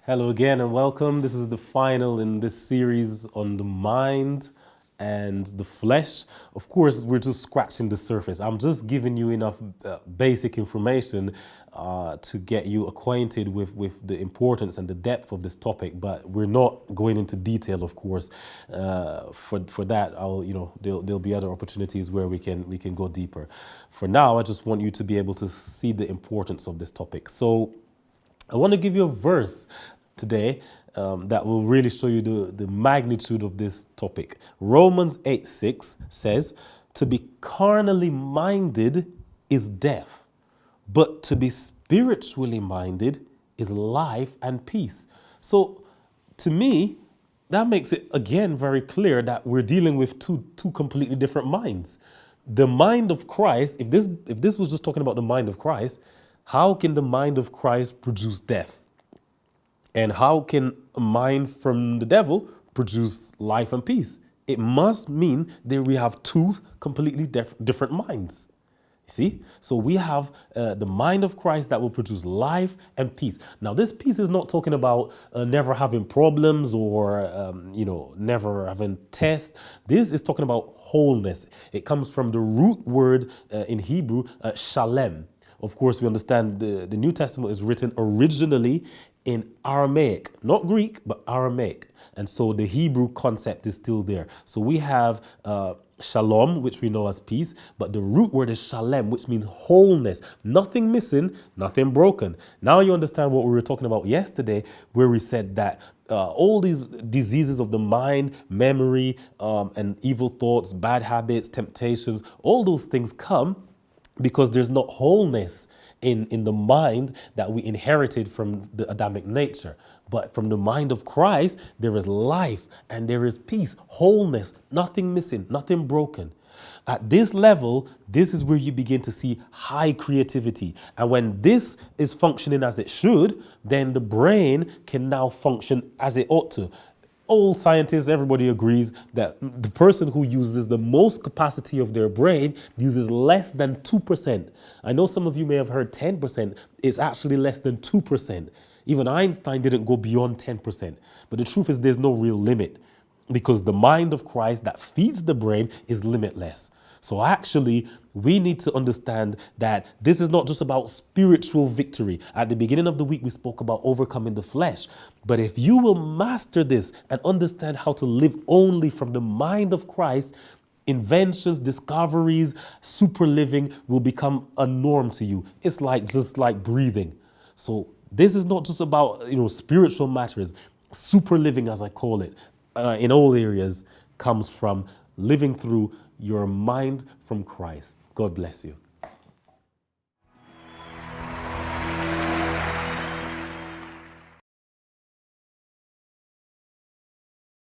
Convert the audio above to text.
Hello again and welcome. This is the final in this series on the mind and the flesh. Of course, we're just scratching the surface. I'm just giving you enough basic information to get you acquainted with the importance and the depth of this topic, but we're not going into detail, of course. For that, there'll be other opportunities where we can go deeper. For now, I just want you to be able to see the importance of this topic. So I want to give you a verse today that will really show you the magnitude of this topic. Romans 8:6 says, "To be carnally minded is death, but to be spiritually minded is life and peace." So to me, that makes it again very clear that we're dealing with two completely different minds. The mind of Christ, if this was just talking about the mind of Christ, how can the mind of Christ produce death? And how can a mind from the devil produce life and peace? It must mean that we have two completely different minds. You see? So we have the mind of Christ that will produce life and peace. Now, this peace is not talking about never having problems or, never having tests. This is talking about wholeness. It comes from the root word in Hebrew, shalem. Of course, we understand the New Testament is written originally in Aramaic, not Greek, but Aramaic. And so the Hebrew concept is still there. So we have shalom, which we know as peace, but the root word is shalem, which means wholeness. Nothing missing, nothing broken. Now you understand what we were talking about yesterday, where we said that all these diseases of the mind, memory, and evil thoughts, bad habits, temptations, all those things come because there's not wholeness in the mind that we inherited from the Adamic nature. But from the mind of Christ, there is life and there is peace, wholeness, nothing missing, nothing broken. At this level, this is where you begin to see high creativity. And when this is functioning as it should, then the brain can now function as it ought to. All scientists, everybody agrees that the person who uses the most capacity of their brain uses less than 2%. I know some of you may have heard 10%. It's actually less than 2%. Even Einstein didn't go beyond 10%. But the truth is there's no real limit because the mind of Christ that feeds the brain is limitless. So actually, we need to understand that this is not just about spiritual victory. At the beginning of the week, we spoke about overcoming the flesh. But if you will master this and understand how to live only from the mind of Christ, inventions, discoveries, super living will become a norm to you. It's just like breathing. So this is not just about spiritual matters. Super living, as I call it, in all areas, comes from living through your mind from Christ. God bless you.